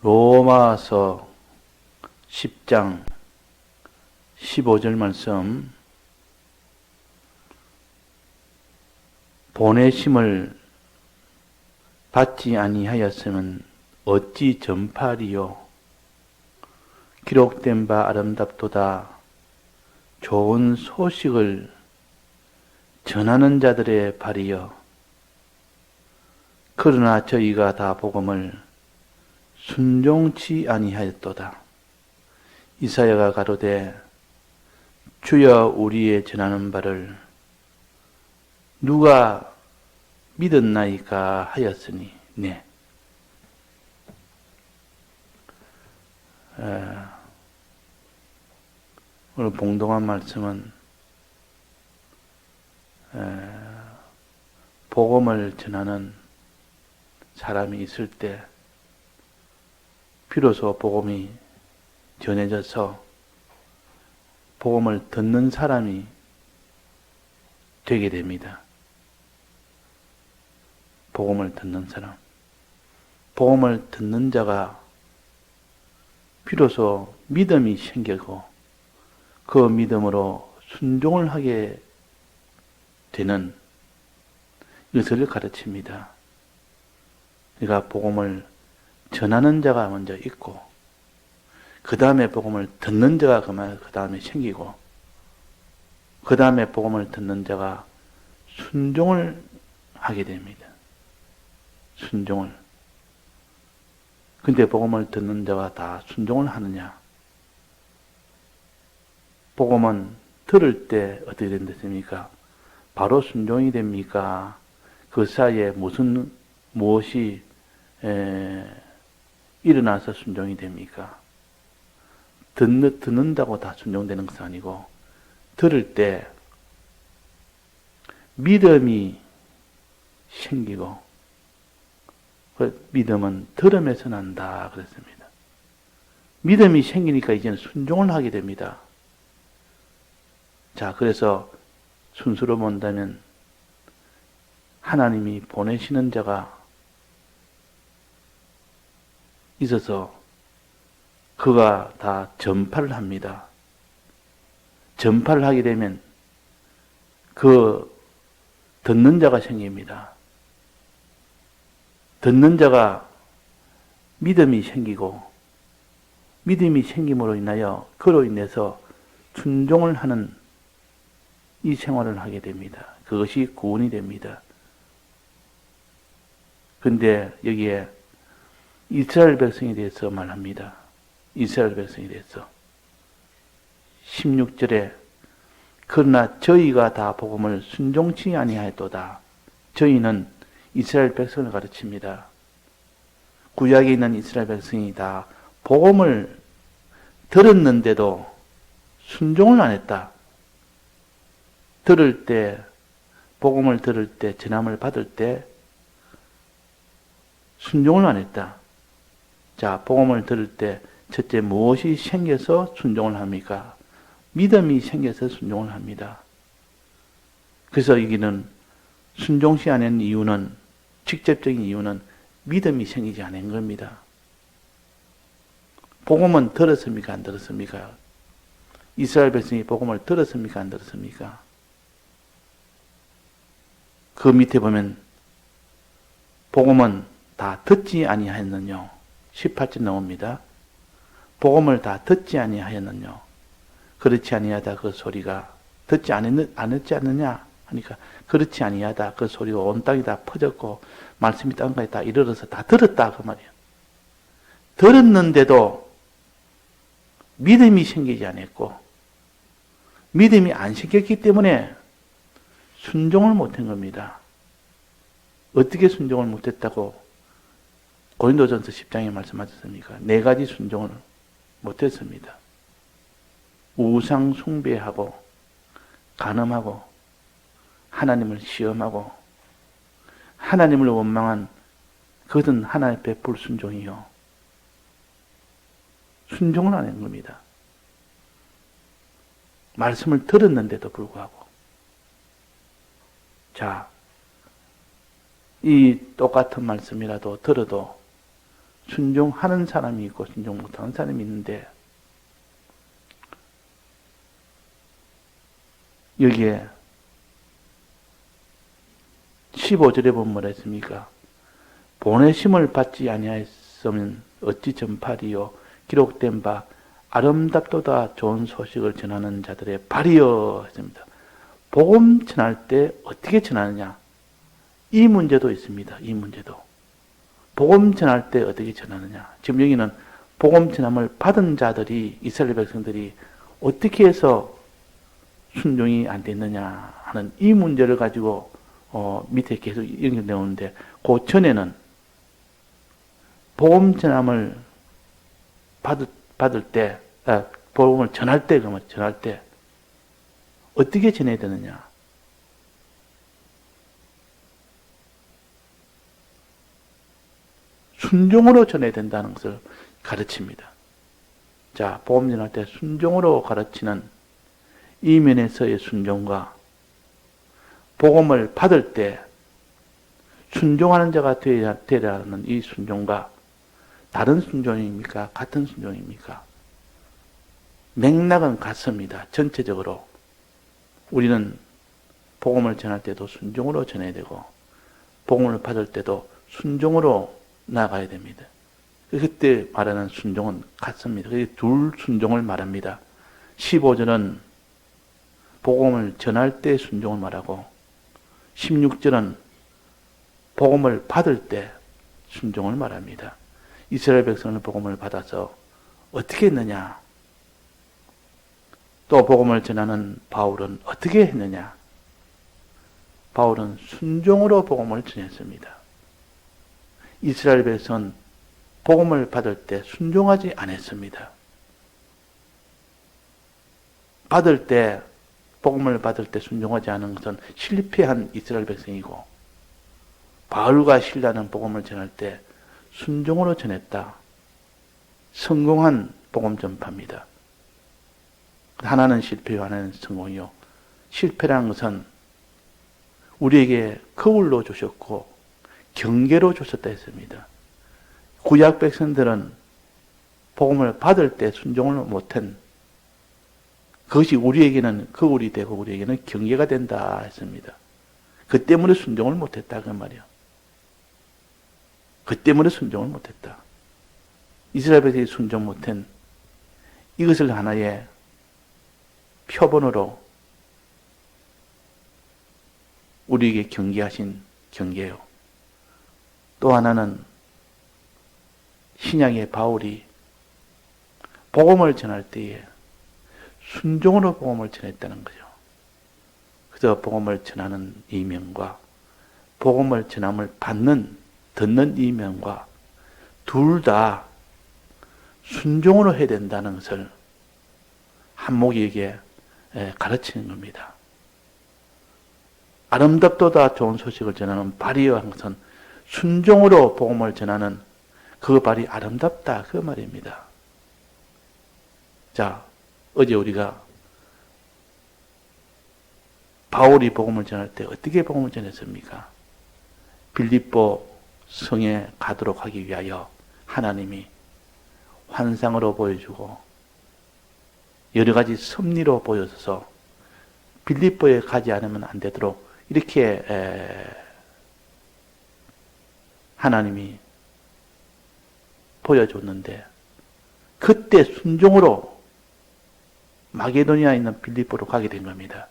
로마서 10장 15절 말씀, 보내심을 받지 아니하였으면 어찌 전파리요? 기록된 바 아름답도다. 좋은 소식을 전하는 자들의 발이여. 그러나 저희가 다 복음을 순종치 아니하였도다. 이사야가 가로되 주여 우리의 전하는 바를 누가 믿었나이까 하였으니. 네. 오늘 봉독한 말씀은 복음을 전하는 사람이 있을 때 비로소 복음이 전해져서 복음을 듣는 사람이 되게 됩니다. 복음을 듣는 사람. 복음을 듣는 자가 비로소 믿음이 생기고 그 믿음으로 순종을 하게 되는 것을 가르칩니다. 그러니까 복음을 전하는 자가 먼저 있고 그 다음에 복음을 듣는 자가 그 다음에 생기고 그 다음에 복음을 듣는 자가 순종을 하게 됩니다. 순종을. 근데 복음을 듣는 자가 다 순종을 하느냐? 복음은 들을 때 어떻게 된다습니까? 바로 순종이 됩니까? 그 사이에 무엇이 일어나서 순종이 됩니까? 듣는다고 다 순종되는 것은 아니고 들을 때 믿음이 생기고 그 믿음은 들음에서 난다 그랬습니다. 믿음이 생기니까 이제는 순종을 하게 됩니다. 자, 그래서 순수로 본다면 하나님이 보내시는 자가 있어서 그가 다 전파를 합니다. 전파를 하게 되면 그 듣는 자가 생깁니다. 듣는 자가 믿음이 생기고 믿음이 생김으로 인하여 그로 인해서 순종을 하는 이 생활을 하게 됩니다. 그것이 구원이 됩니다. 근데 여기에 이스라엘 백성에 대해서 말합니다. 이스라엘 백성에 대해서 16절에 그러나 저희가 다 복음을 순종치 아니하였도다. 저희는 이스라엘 백성을 가르칩니다. 구약에 있는 이스라엘 백성이 다 복음을 들었는데도 순종을 안 했다. 들을 때, 복음을 들을 때, 전함을 받을 때 순종을 안 했다. 자, 복음을 들을 때 첫째 무엇이 생겨서 순종을 합니까? 믿음이 생겨서 순종을 합니다. 그래서 여기는 순종시 않은 이유는, 직접적인 이유는 믿음이 생기지 않은 겁니다. 복음은 들었습니까? 안 들었습니까? 이스라엘 백성이 복음을 들었습니까? 안 들었습니까? 그 밑에 보면 복음은 다 듣지 아니하였느뇨. 18절 나옵니다. 복음을 다 듣지 아니하였느뇨. 그렇지 아니하다 그 소리가 듣지 않았지 않느냐 하니까 그렇지 아니하다 그 소리가 온 땅에 다 퍼졌고 말씀이 땅까지 다 이르러서 다 들었다 그 말이에요. 들었는데도 믿음이 생기지 않았고 믿음이 안 생겼기 때문에 순종을 못한 겁니다. 어떻게 순종을 못했다고 고린도전서 10장에 말씀하셨습니까? 4가지 순종을 못했습니다. 우상 숭배하고 간음하고 하나님을 시험하고 하나님을 원망한 그것은 하나님의 불순종이요. 순종을 안 한 겁니다. 말씀을 들었는데도 불구하고. 자, 이 똑같은 말씀이라도 들어도 순종하는 사람이 있고 순종 못하는 사람이 있는데 여기에 15절에 보면 뭐라 했습니까? 보내심을 받지 아니하였으면 어찌 전파리요 기록된 바 아름답도다 좋은 소식을 전하는 자들의 발이여 했습니다. 복음 전할 때 어떻게 전하느냐? 이 문제도 있습니다. 이 문제도. 복음 전할 때 어떻게 전하느냐? 지금 여기는 복음 전함을 받은 자들이 이스라엘 백성들이 어떻게 해서 순종이 안 됐느냐 하는 이 문제를 가지고 밑에 계속 연결되어 오는데 그 전에는 복음 전함을 받을 때 복음을 전할 때 어떻게 전해야 되느냐? 순종으로 전해야 된다는 것을 가르칩니다. 자, 복음 전할 때 순종으로 가르치는 이 면에서의 순종과 복음을 받을 때 순종하는 자가 되라는 이 순종과 다른 순종입니까? 같은 순종입니까? 맥락은 같습니다. 전체적으로 우리는 복음을 전할 때도 순종으로 전해야 되고 복음을 받을 때도 순종으로 나가야 됩니다. 그때 말하는 순종은 같습니다. 그게 둘 순종을 말합니다. 15절은 복음을 전할 때 순종을 말하고 16절은 복음을 받을 때 순종을 말합니다. 이스라엘 백성은 복음을 받아서 어떻게 했느냐? 또 복음을 전하는 바울은 어떻게 했느냐? 바울은 순종으로 복음을 전했습니다. 이스라엘 백성은 복음을 받을 때 순종하지 않았습니다. 복음을 받을 때 순종하지 않은 것은 실패한 이스라엘 백성이고 바울과 실라는 복음을 전할 때 순종으로 전했다. 성공한 복음 전파입니다. 하나는 실패요, 하나는 성공이요. 실패라는 것은 우리에게 거울로 주셨고 경계로 주셨다 했습니다. 구약 백성들은 복음을 받을 때 순종을 못한 그것이 우리에게는 거울이 되고 우리에게는 경계가 된다 했습니다. 그 때문에 순종을 못했다 그 말이야. 그 때문에 순종을 못했다. 이스라엘 백성이 순종 못한 이것을 하나의 표본으로 우리에게 경계하신 경계요. 또 하나는 신약의 바울이 복음을 전할 때에 순종으로 복음을 전했다는 거죠. 그래서 복음을 전하는 이면과 복음을 전함을 듣는 이면과 둘 다 순종으로 해야 된다는 것을 한목이에게 가르치는 겁니다. 아름답도다 좋은 소식을 전하는 발이여 한 것은 순종으로 복음을 전하는 그 발이 아름답다 그 말입니다. 자, 어제 우리가 바울이 복음을 전할 때 어떻게 복음을 전했습니까? 빌립보 성에 가도록 하기 위하여 하나님이 환상으로 보여주고 여러 가지 섭리로 보여서 빌립보에 가지 않으면 안 되도록 이렇게 하나님이 보여줬는데 그때 순종으로 마게도니아에 있는 빌립보로 가게 된 겁니다.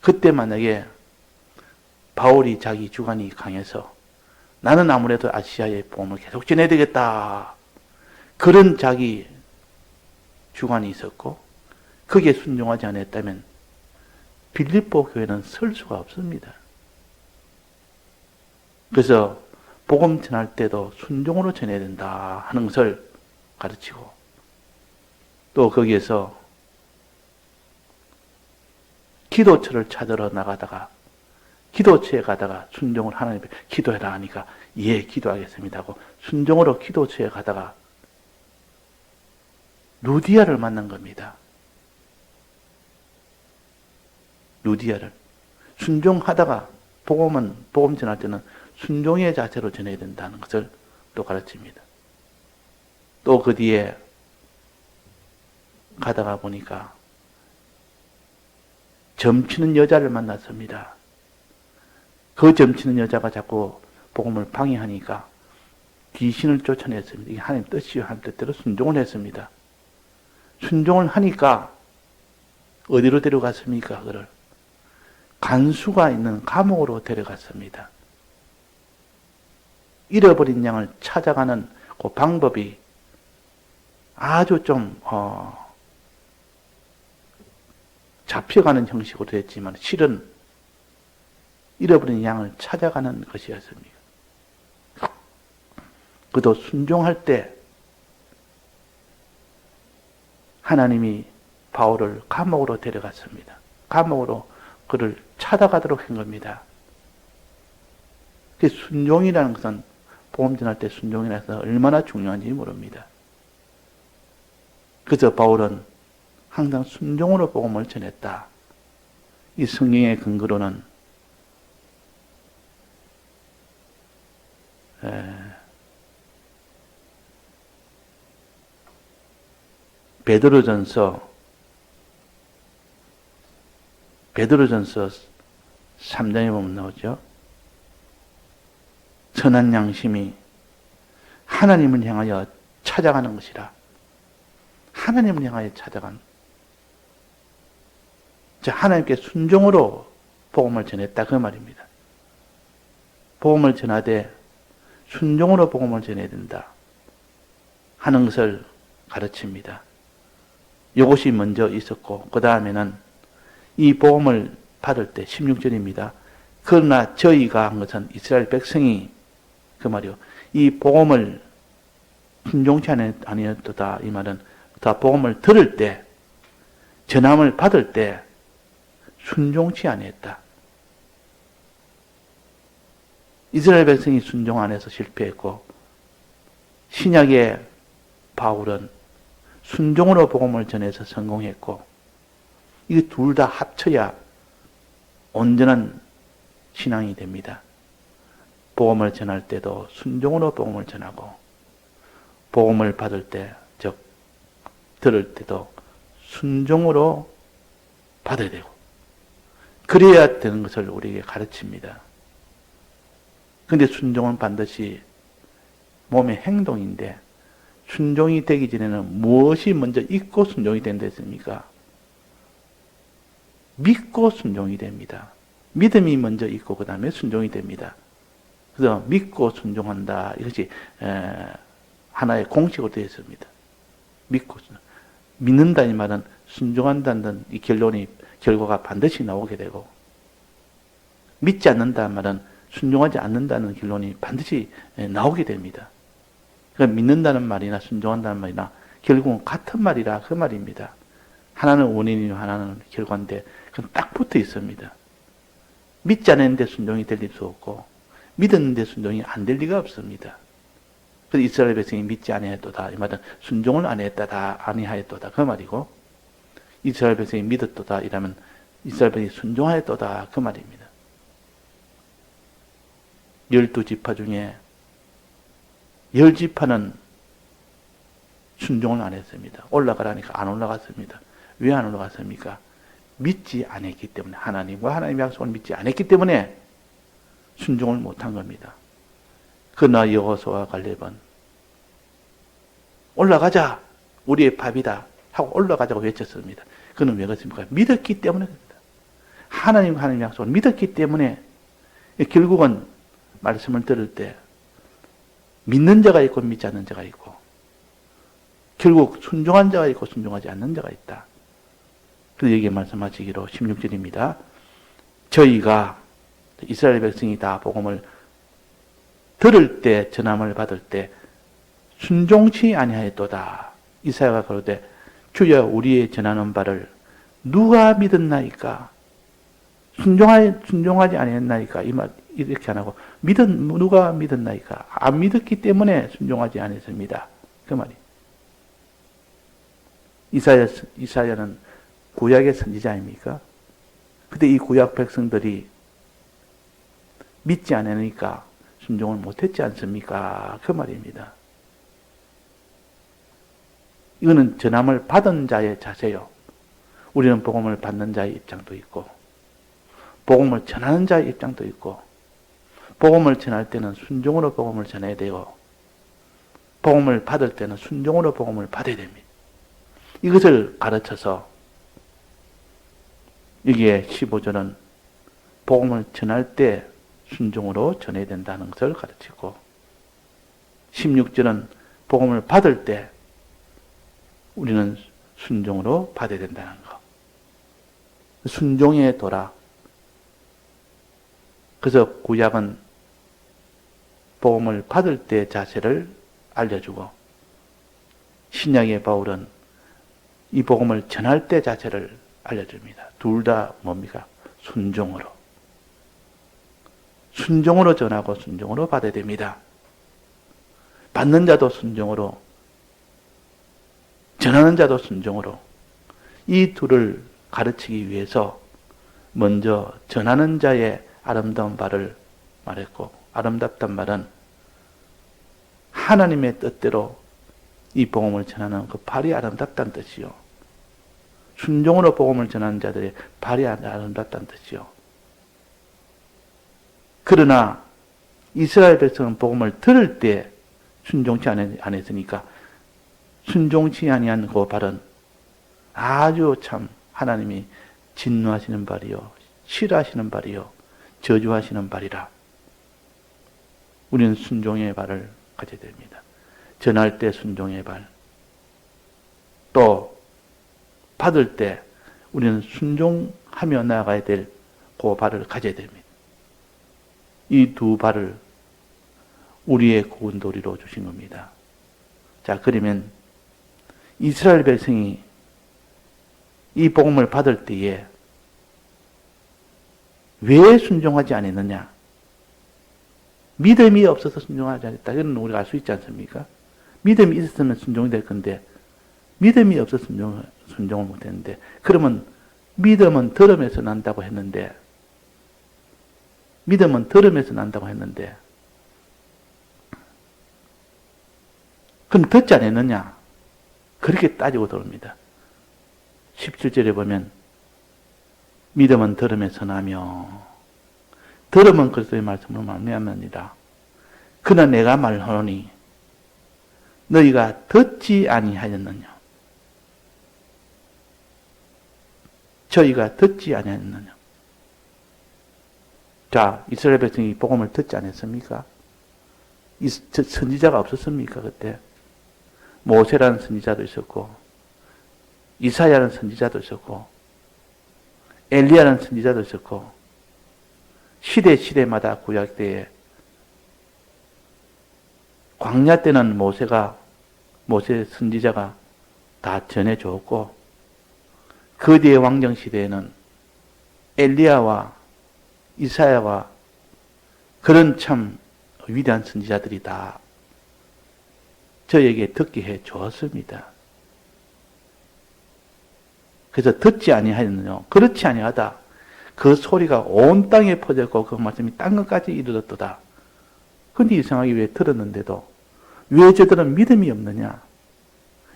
그때 만약에 바울이 자기 주관이 강해서 나는 아무래도 아시아의 복음을 계속 전해야 되겠다. 그런 자기 주관이 있었고 거기에 순종하지 않았다면 빌립보 교회는 설 수가 없습니다. 그래서 복음 전할 때도 순종으로 전해야 된다 하는 것을 가르치고 또 거기에서 기도처를 찾으러 나가다가 기도처에 가다가 순종을 하나님께 기도해라 하니까 예 기도하겠습니다 하고 순종으로 기도처에 가다가 루디아를 만난 겁니다. 루디아를 순종하다가 복음 전할 때는 순종의 자세로 전해야 된다는 것을 또 가르칩니다. 또 그 뒤에 가다가 보니까 점치는 여자를 만났습니다. 그 점치는 여자가 자꾸 복음을 방해하니까 귀신을 쫓아냈습니다. 이게 하나님 뜻이요. 하나님 뜻대로 순종을 했습니다. 순종을 하니까 어디로 데려갔습니까? 그를 간수가 있는 감옥으로 데려갔습니다. 잃어버린 양을 찾아가는 그 방법이 아주 좀 잡혀가는 형식으로 됐지만 실은 잃어버린 양을 찾아가는 것이었습니다. 그도 순종할 때 하나님이 바울을 감옥으로 데려갔습니다. 감옥으로 그를 찾아가도록 한 겁니다. 그 순종이라는 것은 복음 전할 때 순종이라는 것은 얼마나 중요한지 모릅니다. 그래서 바울은 항상 순종으로 복음을 전했다. 이 성경의 근거로는 베드로전서 3장에 보면 나오죠. 선한 양심이 하나님을 향하여 찾아가는 것이라. 하나님을 향하여 찾아간. 하나님께 순종으로 복음을 전했다 그 말입니다. 복음을 전하되 순종으로 복음을 전해야 된다 하는 것을 가르칩니다. 이것이 먼저 있었고 그 다음에는 이 복음을 받을 때 16절입니다. 그러나 저희가 한 것은 이스라엘 백성이 그 말이요. 이 복음을 순종치 아니었도다. 이 말은 다 복음을 들을 때 전함을 받을 때 순종치 아니했다. 이스라엘 백성이 순종 안 해서 실패했고 신약의 바울은 순종으로 복음을 전해서 성공했고 이게 둘 다 합쳐야 온전한 신앙이 됩니다. 복음을 전할 때도 순종으로 복음을 전하고 복음을 받을 때, 즉 들을 때도 순종으로 받아야 되고 그래야 되는 것을 우리에게 가르칩니다. 그런데 순종은 반드시 몸의 행동인데 순종이 되기 전에는 무엇이 먼저 있고 순종이 된다 했습니까? 믿고 순종이 됩니다. 믿음이 먼저 있고 그 다음에 순종이 됩니다. 그래서 믿고 순종한다. 이것이 하나의 공식으로 되어 있습니다. 믿고 믿는다 이 말은 순종한다는 이 결과가 반드시 나오게 되고 믿지 않는다는 말은 순종하지 않는다는 결론이 반드시 나오게 됩니다. 그러니까 믿는다는 말이나 순종한다는 말이나 결국은 같은 말이라 그 말입니다. 하나는 원인이고 하나는 결과인데 그건 딱 붙어 있습니다. 믿지 않았는데 순종이 될 수 없고 믿었는데 순종이 안 될 리가 없습니다. 그래서 이스라엘 백성이 믿지 아니하였도다. 이 말은 순종을 아니하였도다. 그 말이고 이스라엘 백성이 믿었도다. 이라면 이스라엘 백성이 순종하였도다. 그 말입니다. 12지파 중에 10지파는 순종을 안 했습니다. 올라가라니까 안 올라갔습니다. 왜 안 올라갔습니까? 믿지 않았기 때문에 하나님과 하나님의 약속을 믿지 않았기 때문에 순종을 못한 겁니다. 그러나 여호수아와 갈렙은 올라가자 우리의 밥이다 하고 올라가자고 외쳤습니다. 그는 왜 그렇습니까? 믿었기 때문에 그렇습니다. 하나님과 하나님의 약속을 믿었기 때문에 결국은 말씀을 들을 때 믿는 자가 있고 믿지 않는 자가 있고 결국 순종한 자가 있고 순종하지 않는 자가 있다. 그래서 여기에 말씀하시기로 16절입니다. 저희가 이스라엘 백성이 다 복음을 들을 때 전함을 받을 때 순종치 아니하였도다. 이사야가 그러되 주여 우리의 전하는 바를 누가 믿었나이까? 순종하지 아니했나이까? 이 말 이렇게 안 하고 누가 믿었나이까? 안 믿었기 때문에 순종하지 않았습니다. 그 말이. 이사야는 구약의 선지자 아닙니까? 근데 이 구약 백성들이 믿지 않으니까 순종을 못했지 않습니까? 그 말입니다. 이거는 전함을 받은 자의 자세요. 우리는 복음을 받는 자의 입장도 있고, 복음을 전하는 자의 입장도 있고, 복음을 전할 때는 순종으로 복음을 전해야 되고, 복음을 받을 때는 순종으로 복음을 받아야 됩니다. 이것을 가르쳐서 여기에 15절은 복음을 전할 때 순종으로 전해야 된다는 것을 가르치고, 16절은 복음을 받을 때 우리는 순종으로 받아야 된다는 것. 순종의 도라. 그래서 구약은 복음을 받을 때 자세를 알려주고, 신약의 바울은 이 복음을 전할 때 자세를 알려줍니다. 둘 다 뭡니까? 순종으로. 순종으로 전하고 순종으로 받아야 됩니다. 받는 자도 순종으로, 전하는 자도 순종으로. 이 둘을 가르치기 위해서 먼저 전하는 자의 아름다운 발을 말했고, 아름답단 말은 하나님의 뜻대로 이 복음을 전하는 그 발이 아름답다는 뜻이요. 순종으로 복음을 전하는 자들의 발이 아름답다는 뜻이요. 그러나 이스라엘 백성은 복음을 들을 때 순종치 않았으니까 순종치 아니한 그 발은 아주 참 하나님이 진노하시는 발이요, 싫어하시는 발이요, 저주하시는 발이라. 우리는 순종의 발을 가져야 됩니다. 전할 때 순종의 발, 또 받을 때 우리는 순종하며 나아가야 될 그 발을 가져야 됩니다. 이 두 발을 우리의 구원도리로 주신 겁니다. 자, 그러면 이스라엘 백성이 이 복음을 받을 때에 왜 순종하지 않았느냐? 믿음이 없어서 순종하지 않았다. 이건 우리가 알 수 있지 않습니까? 믿음이 있었으면 순종이 될 건데, 믿음이 없어서 순종을 못했는데, 그러면 믿음은 들음에서 난다고 했는데, 믿음은 들음에서 난다고 했는데, 그럼 듣지 않았느냐? 그렇게 따지고 들어옵니다. 17절에 보면, 믿음은 들음에서 나며, 들음은 그리스도의 말씀으로 말미암느니라. 그러나 내가 말하노니 너희가 듣지 아니하였느냐? 저희가 듣지 아니하였느냐? 자, 이스라엘 백성이 복음을 듣지 않았습니까? 선지자가 없었습니까? 그때 모세라는 선지자도 있었고, 이사야라는 선지자도 있었고, 엘리야라는 선지자도 있었고, 시대마다 구약 때에 광야 때는 모세 선지자가 다 전해줬고, 그 뒤에 왕정 시대에는 엘리야와 이사야와 그런 참 위대한 선지자들이 다 저에게 듣게 해 주었습니다. 그래서 듣지 아니하였느냐? 그렇지 아니하다. 그 소리가 온 땅에 퍼졌고 그 말씀이 땅끝까지 이르렀도다. 근데 이상하게 왜 들었는데도 왜 저들은 믿음이 없느냐?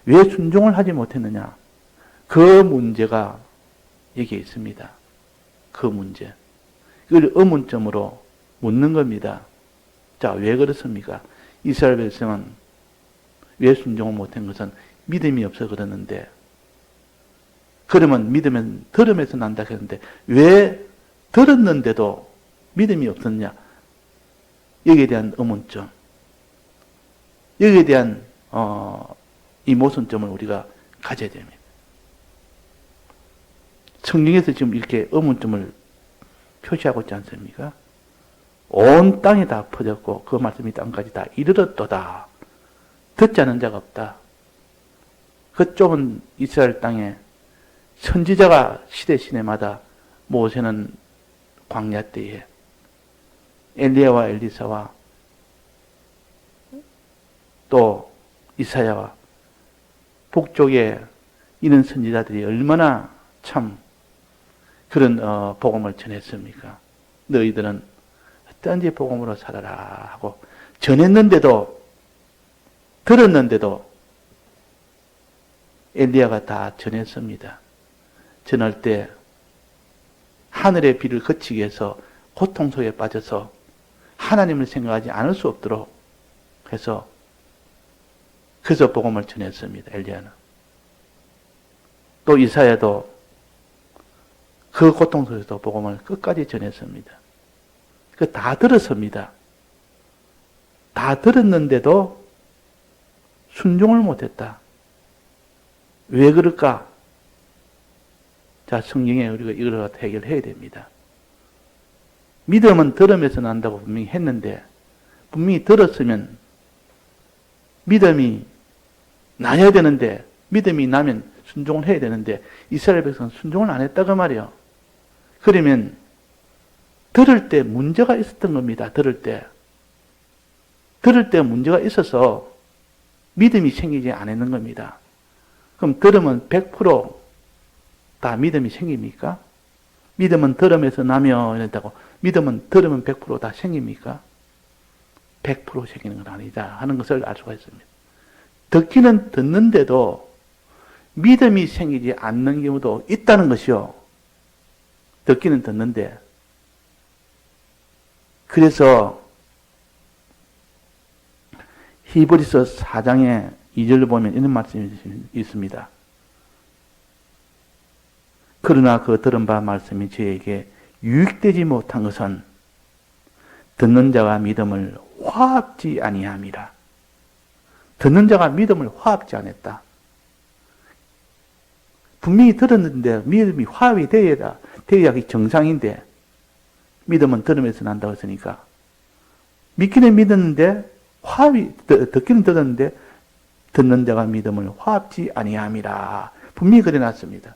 왜 순종을 하지 못했느냐? 그 문제가 여기에 있습니다. 그 문제. 이걸 의문점으로 묻는 겁니다. 자, 왜 그렇습니까? 이스라엘 백성은 왜 순종을 못한 것은 믿음이 없어 그러는데, 그러면 믿으면 들음에서 난다 했는데 왜 들었는데도 믿음이 없었냐? 여기에 대한 의문점, 여기에 대한 이 모순점을 우리가 가져야 됩니다. 성경에서 지금 이렇게 의문점을 표시하고 있지 않습니까? 온 땅에 다 퍼졌고 그 말씀이 땅까지 다 이르렀도다. 듣지 않은 자가 없다. 그 좁은 이스라엘 땅에 선지자가 시대마다, 모세는 광야 때에, 엘리야와 엘리사와 또 이사야와 북쪽에 이런 선지자들이 얼마나 참 그런 복음을 전했습니까? 너희들은 어떤지 복음으로 살아라 하고 전했는데도, 들었는데도 엘리야가 다 전했습니다. 전할 때 하늘의 비를 그치기 위해서 고통 속에 빠져서 하나님을 생각하지 않을 수 없도록 해서 그래서 복음을 전했습니다. 엘리야는. 또 이사야도 그 고통 속에서 복음을 끝까지 전했습니다. 그 다 들었습니다. 다 들었는데도 순종을 못했다. 왜 그럴까? 자, 성경에 우리가 이걸 해결해야 됩니다. 믿음은 들음에서 난다고 분명히 했는데, 분명히 들었으면 믿음이 나야 되는데, 믿음이 나면 순종을 해야 되는데, 이스라엘 백성은 순종을 안 했다고 말이에요. 그러면 들을 때 문제가 있었던 겁니다. 들을 때 문제가 있어서 믿음이 생기지 않았는 겁니다. 그럼 들으면 100%다 믿음이 생깁니까? 믿음은 들음에서 나며 이랬다고 믿음은 들으면 100%다 생깁니까? 100% 생기는 건 아니다 하는 것을 알 수가 있습니다. 듣기는 듣는데도 믿음이 생기지 않는 경우도 있다는 것이요. 듣기는 듣는데. 그래서 히브리서 4장의 2절을 보면 이런 말씀이 있습니다. 그러나 그 들은 바 말씀이 저에게 유익되지 못한 것은 듣는 자가 믿음을 화합지 아니함이라. 듣는 자가 믿음을 화합지 않았다. 분명히 들었는데 믿음이 화합이 되어야 정상인데 믿음은 들으면서 난다고 했으니까 믿기는 믿었는데 듣기는 들었는데 듣는 자가 믿음을 화합지 아니함이라. 분명히 그래놨습니다.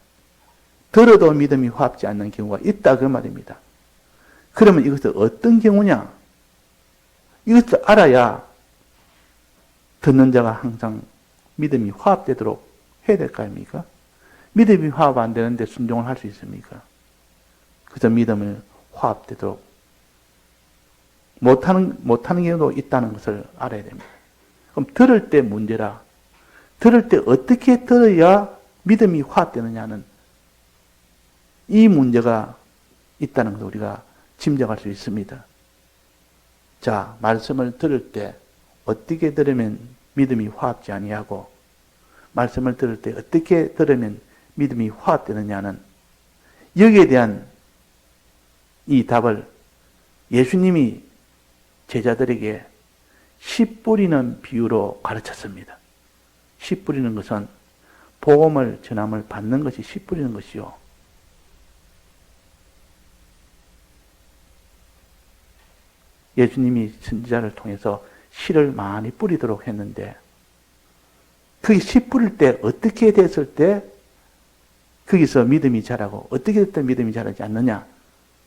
들어도 믿음이 화합지 않는 경우가 있다 그 말입니다. 그러면 이것은 어떤 경우냐? 이것을 알아야 듣는 자가 항상 믿음이 화합되도록 해야 될 거 아닙니까? 믿음이 화합 안 되는데 순종을 할 수 있습니까? 그래서 믿음을 화합되도록 못하는 경우도 있다는 것을 알아야 됩니다. 그럼 들을 때 문제라. 들을 때 어떻게 들어야 믿음이 화합되느냐는 이 문제가 있다는 것을 우리가 짐작할 수 있습니다. 자, 말씀을 들을 때 어떻게 들으면 믿음이 화합지 아니하고 말씀을 들을 때 어떻게 들으면 믿음이 화합되느냐는 여기에 대한 이 답을 예수님이 제자들에게 씨 뿌리는 비유로 가르쳤습니다. 씨 뿌리는 것은 복음을 전함을 받는 것이 씨 뿌리는 것이요. 예수님이 선지자를 통해서 씨를 많이 뿌리도록 했는데 그게 씨 뿌릴 때 어떻게 됐을 때 거기서 믿음이 자라고 어떻게 됐을 때 믿음이 자라지 않느냐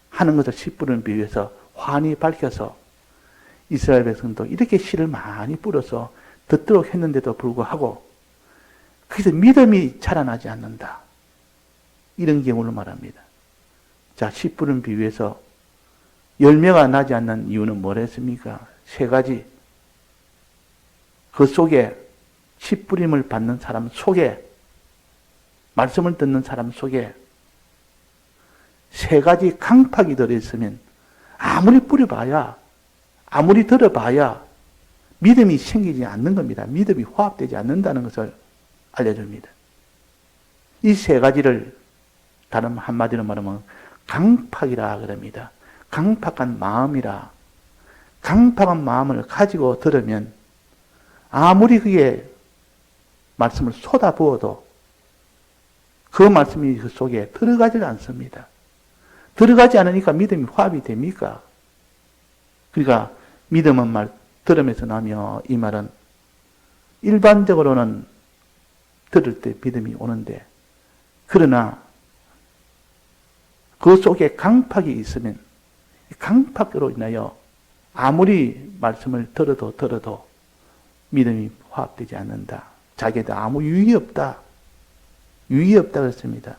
하는 것을 씨 뿌리는 비유에서 환히 밝혀서 이스라엘 백성도 이렇게 씨를 많이 뿌려서 듣도록 했는데도 불구하고 거기서 믿음이 자라나지 않는다. 이런 경우를 말합니다. 자, 씨 뿌리는 비유에서 열매가 나지 않는 이유는 뭐랬습니까? 세 가지. 그 속에 씨 뿌림을 받는 사람 속에 말씀을 듣는 사람 속에 세 가지 강팍이 들어있으면 아무리 뿌려봐야 아무리 들어봐야 믿음이 생기지 않는 겁니다. 믿음이 화합되지 않는다는 것을 알려줍니다. 이 세 가지를 다른 한마디로 말하면 강팍이라 그럽니다. 강팍한 마음이라. 강팍한 마음을 가지고 들으면 아무리 그게 말씀을 쏟아부어도 그 말씀이 그 속에 들어가질 않습니다. 들어가지 않으니까 믿음이 화합이 됩니까? 그러니까 믿음은 말 들으면서 나며 이 말은 일반적으로는 들을 때 믿음이 오는데 그러나 그 속에 강팍이 있으면 강팍으로 인하여 아무리 말씀을 들어도 믿음이 화합되지 않는다. 자기에도 아무 유익이 없다. 유익이 없다 그랬습니다.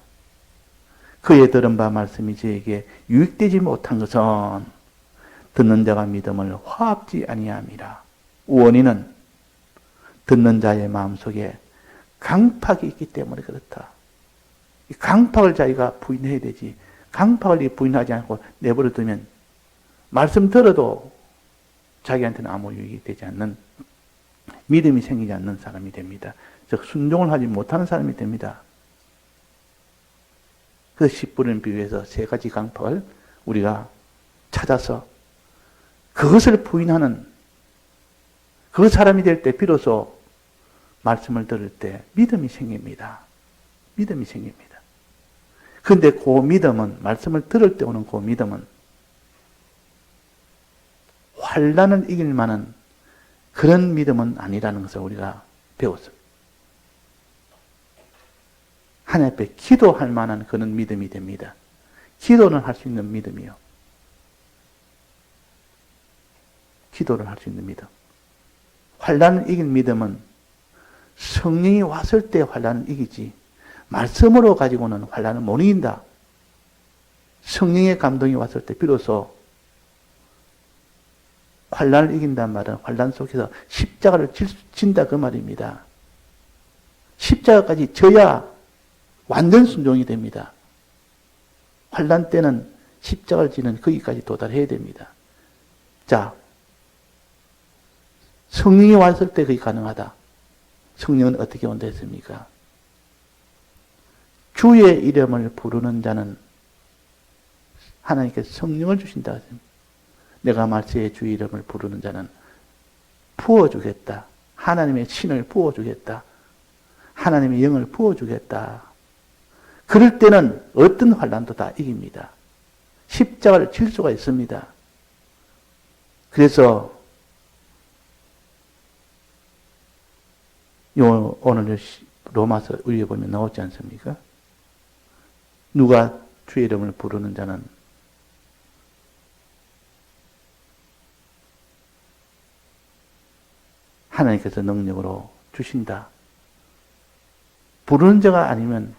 그의 들은 바 말씀이 저에게 유익되지 못한 것은 듣는 자가 믿음을 화합지 아니함이라. 원인은 듣는 자의 마음속에 강팍이 있기 때문에 그렇다. 이 강팍을 자기가 부인해야 되지. 강팍을 부인하지 않고 내버려 두면 말씀 들어도 자기한테는 아무 유익이 되지 않는, 믿음이 생기지 않는 사람이 됩니다. 즉 순종을 하지 못하는 사람이 됩니다. 그래서 씨 뿌리는 비유에서 세 가지 강팍을 우리가 찾아서 그것을 부인하는 그 사람이 될 때 비로소 말씀을 들을 때 믿음이 생깁니다. 믿음이 생깁니다. 그런데 그 믿음은, 말씀을 들을 때 오는 그 믿음은 환난을 이길 만한 그런 믿음은 아니라는 것을 우리가 배웠습니다. 하나님 앞에 기도할 만한 그런 믿음이 됩니다. 기도는 할 수 있는 믿음이요. 기도를 할 수 있는 믿음. 환난을 이긴 믿음은 성령이 왔을 때 환난을 이기지 말씀으로 가지고는 환난을 못 이긴다. 성령의 감동이 왔을 때 비로소 환난을 이긴다는 말은 환난 속에서 십자가를 진다 그 말입니다. 십자가까지 져야 완전 순종이 됩니다. 환난 때는 십자가를 지는 거기까지 도달해야 됩니다. 자, 성령이 왔을 때 그게 가능하다. 성령은 어떻게 온다 했습니까? 주의 이름을 부르는 자는 하나님께서 성령을 주신다 했습니다. 내가 말세에 주의 이름을 부르는 자는 부어주겠다. 하나님의 신을 부어주겠다. 하나님의 영을 부어주겠다. 그럴 때는 어떤 환난도 다 이깁니다. 십자가를 질 수가 있습니다. 그래서 오늘 로마서 위에 보면 나오지 않습니까? 누가 주의 이름을 부르는 자는 하나님께서 능력으로 주신다. 부르는 자가 아니면,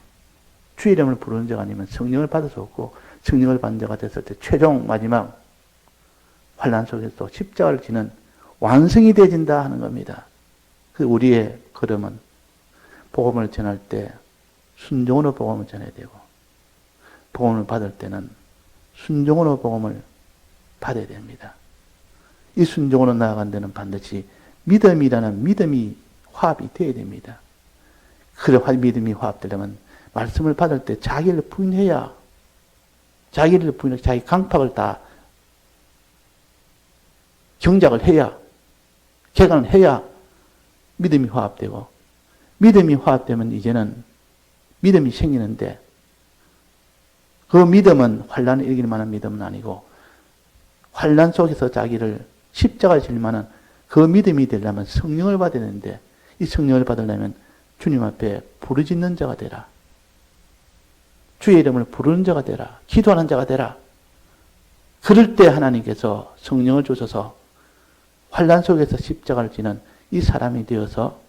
주의 이름을 부르는 자가 아니면 성령을 받을 수 없고, 성령을 받는 자가 됐을 때 최종 마지막 환난 속에서 십자가를 지는 완성이 되어진다 하는 겁니다. 그 우리의 걸음은 복음을 전할 때 순종으로 복음을 전해야 되고, 복음을 받을 때는 순종으로 복음을 받아야 됩니다. 이 순종으로 나아간 데는 반드시 믿음이라는 믿음이 화합이 되어야 됩니다. 그래 믿음이 화합되려면 말씀을 받을 때 자기를 부인해야, 자기를 부인해서 자기 강팍을 다 경작을 해야, 개간을 해야 믿음이 화합되고, 믿음이 화합되면 이제는 믿음이 생기는데, 그 믿음은 환난을 이길 만한 믿음은 아니고, 환난 속에서 자기를 십자가에 질 만한 그 믿음이 되려면 성령을 받아야 되는데, 이 성령을 받으려면 주님 앞에 부르짖는 자가 되라. 주의 이름을 부르는 자가 되라. 기도하는 자가 되라. 그럴 때 하나님께서 성령을 주셔서 환난 속에서 십자가를 지는 이 사람이 되어서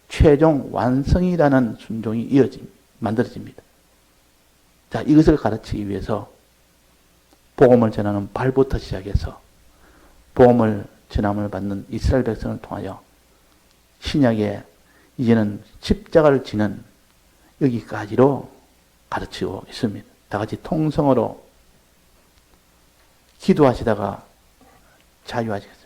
최종 완성이라는 순종이 만들어집니다. 자, 이것을 가르치기 위해서 복음을 전하는 발부터 시작해서 복음을 전함을 받는 이스라엘 백성을 통하여 신약에 이제는 십자가를 지는 여기까지로 가르치고 있습니다. 다 같이 통성으로 기도하시다가 자유하시겠습니다.